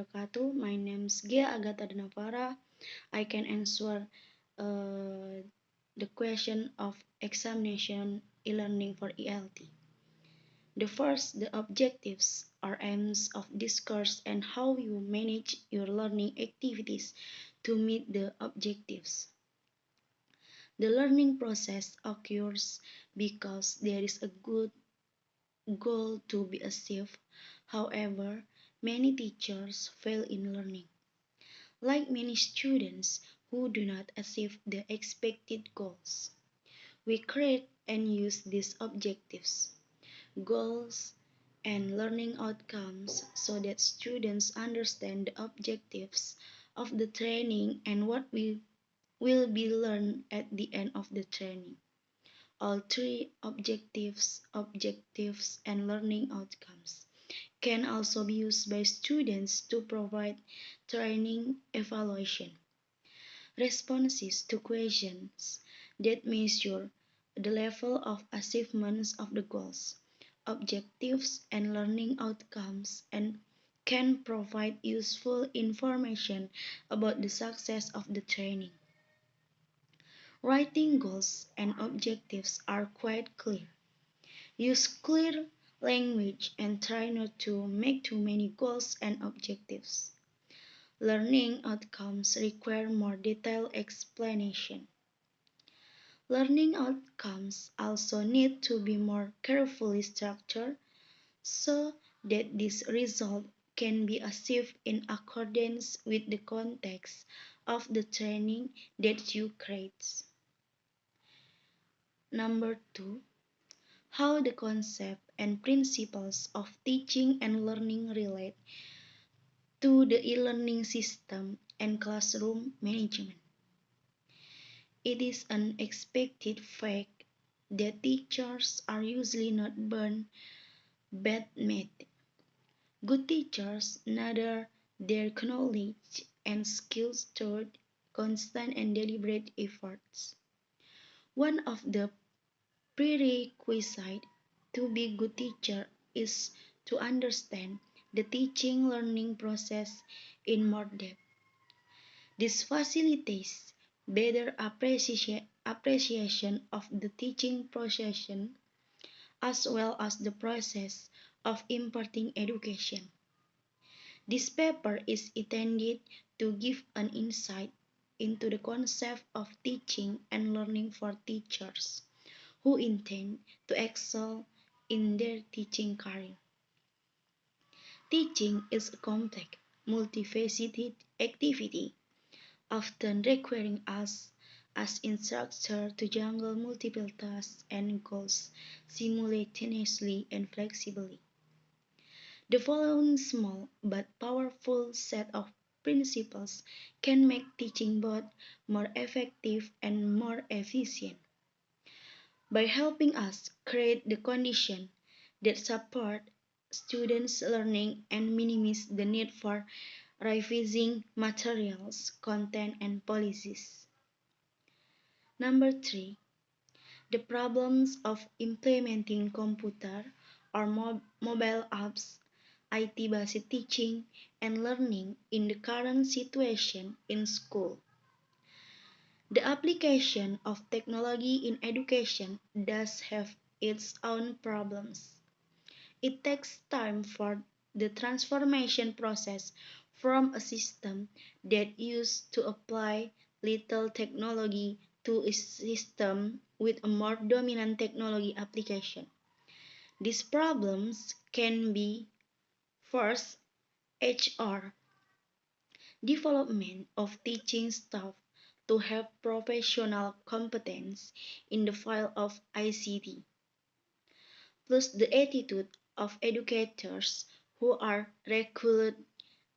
wabarakatuh. My name is Gia Agatha Denavara. I can answer the question of examination e-learning for ELT. The first, the objectives or aims of this course and how you manage your learning activities to meet the objectives. The learning process occurs because there is a good goal to be achieved. However, many teachers fail in learning. Like many students who do not achieve the expected goals, we create and use these objectives, goals, and learning outcomes so that students understand the objectives of the training and what will be learned at the end of the training. All three objectives, and learning outcomes can also be used by students to provide training evaluation, responses to questions that measure the level of achievements of the goals, objectives, and learning outcomes, and can provide useful information about the success of the training. Writing goals and objectives are quite clear. Use clear language and try not to make too many goals and objectives. Learning outcomes require more detailed explanation. Learning outcomes also need to be more carefully structured so that this result can be achieved in accordance with the context of the training that you create. Number 2. How the concept and principles of teaching and learning relate to the e-learning system and classroom management. It is an expected fact that teachers are usually not born bad math. Good teachers nurture their knowledge and skills through constant and deliberate efforts. One of the prerequisites to be a good teacher is to understand the teaching learning process in more depth. This facilitates better appreciation of the teaching process as well as the process of imparting education. This paper is intended to give an insight into the concept of teaching and learning for teachers who intend to excel in their teaching career. Teaching is a complex, multifaceted activity, often requiring us as instructors to juggle multiple tasks and goals simultaneously and flexibly. The following small but powerful set of principles can make teaching both more effective and more efficient. By helping us create the conditions that support students' learning and minimize the need for revising materials, content, and policies. Number 3. The problems of implementing computer or mobile apps, IT-based teaching and learning in the current situation in school. The application of technology in education does have its own problems. It takes time for the transformation process from a system that used to apply little technology to a system with a more dominant technology application. These problems can be: first, HR, development of teaching staff to have professional competence in the field of ICT, plus the attitude of educators who are recruited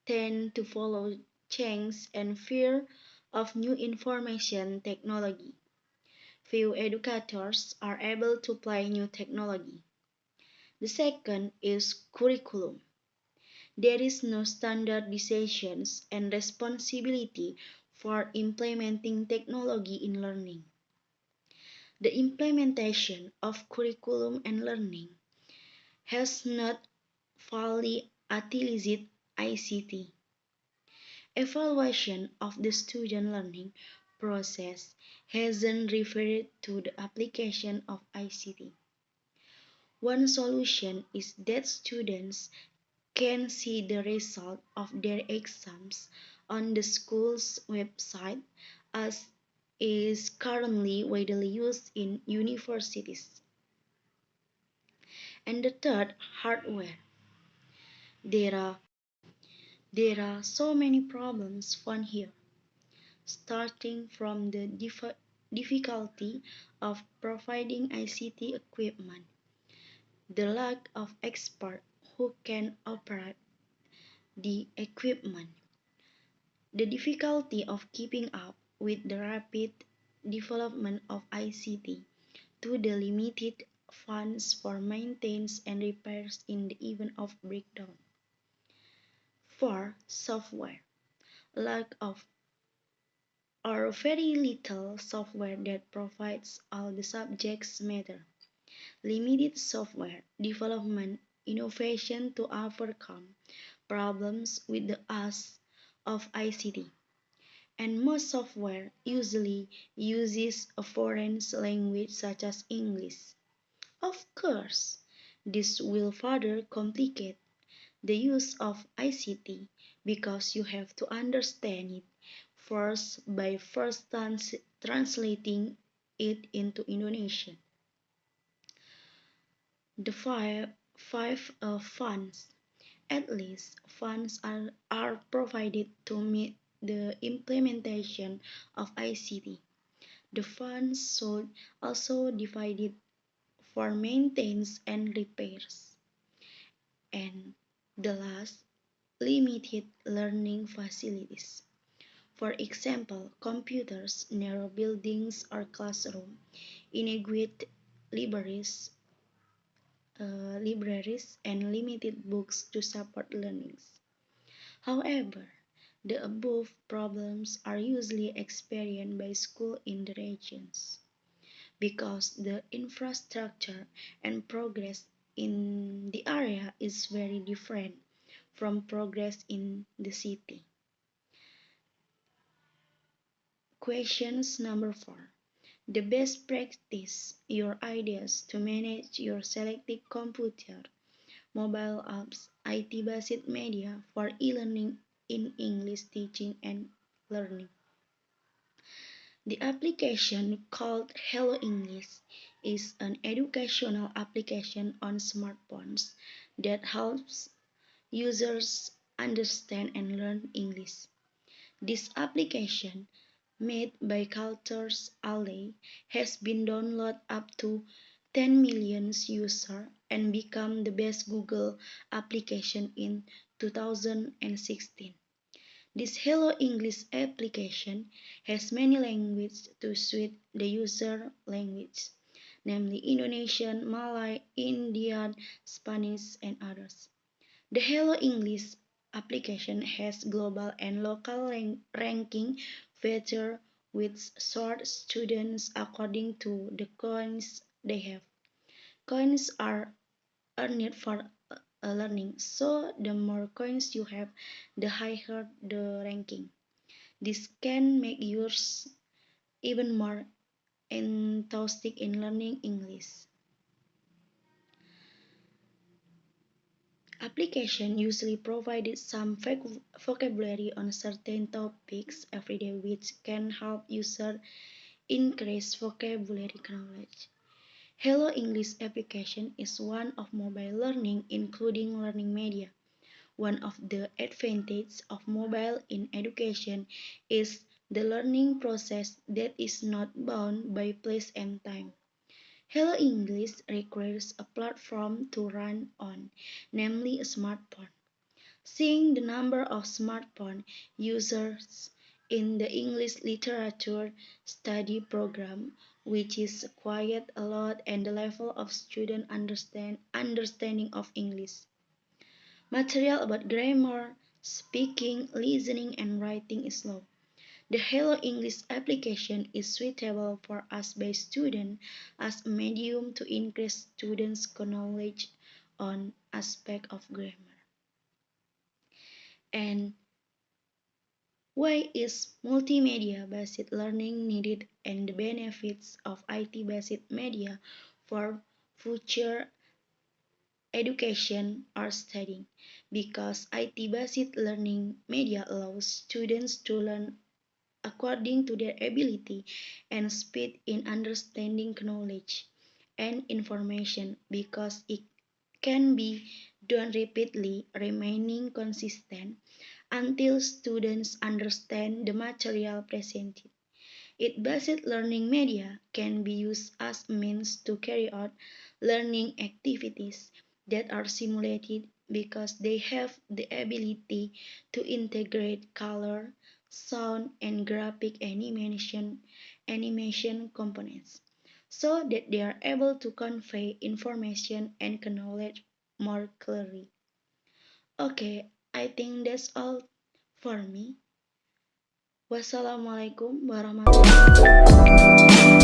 tend to follow change and fear of new information technology. Few educators are able to apply new technology. The second is curriculum. There is no standardization and responsibility for implementing technology in learning. The implementation of curriculum and learning has not fully utilized ICT. Evaluation of the student learning process hasn't referred to the application of ICT. One solution is that students can see the result of their exams on the school's website, as is currently widely used in universities. And the third, hardware. There are, there are so many problems found here, starting from the difficulty of providing ICT equipment, the lack of experts who can operate the equipment, the difficulty of keeping up with the rapid development of ICT, to the limited funds for maintenance and repairs in the event of breakdown. 4. Software. Lack of or very little software that provides all the subjects matter. Limited software development innovation to overcome problems with the use of ICT. And most software usually uses a foreign language such as English. Of course, this will further complicate the use of ICT because you have to understand it first by first translating it into Indonesian. The five funds. At least funds are provided to meet the implementation of ICT. The funds should also divided for maintenance and repairs. And the last, limited learning facilities. For example, computers, narrow buildings or classroom, inadequate libraries, libraries and limited books to support learnings. However, the above problems are usually experienced by schools in the regions because the infrastructure and progress in the area is very different from progress in the city. Questions number 4. The best practice, your ideas to manage your selected computer, mobile apps, IT-based media for e-learning in English teaching and learning. The application called Hello English is an educational application on smartphones that helps users understand and learn English. This application, made by Cultures Alley, has been downloaded up to 10 million users and become the best Google application in 2016. This Hello English application has many languages to suit the user language, namely Indonesian, Malay, Indian, Spanish, and others. The Hello English application has global and local ranking feature which sort students according to the coins they have. Coins are earned for learning, so the more coins you have, the higher the ranking. This can make yours even more enthusiastic in learning English. Application usually provided some vocabulary on certain topics every day, which can help user increase vocabulary knowledge. Hello English application is one of mobile learning, including learning media. One of the advantages of mobile in education is the learning process that is not bound by place and time. Hello English requires a platform to run on, namely a smartphone. Seeing the number of smartphone users in the English literature study program, which is quite a lot, and the level of student understanding of English. Material about grammar, speaking, listening, and writing is low. The Hello English application is suitable for us by students as a medium to increase students' knowledge on aspects of grammar. And Why is multimedia-based learning needed and the benefits of IT-based media for future education or studying? Because IT-based learning media allows students to learn according to their ability and speed in understanding knowledge and information because it can be done repeatedly, remaining consistent until students understand the material presented. It-based learning media can be used as a means to carry out learning activities that are simulated because they have the ability to integrate color, sound, and graphic animation components so that they are able to convey information and knowledge more clearly. Okay, I think that's all for me. Wassalamualaikum warahmatullahi wabarakatuh.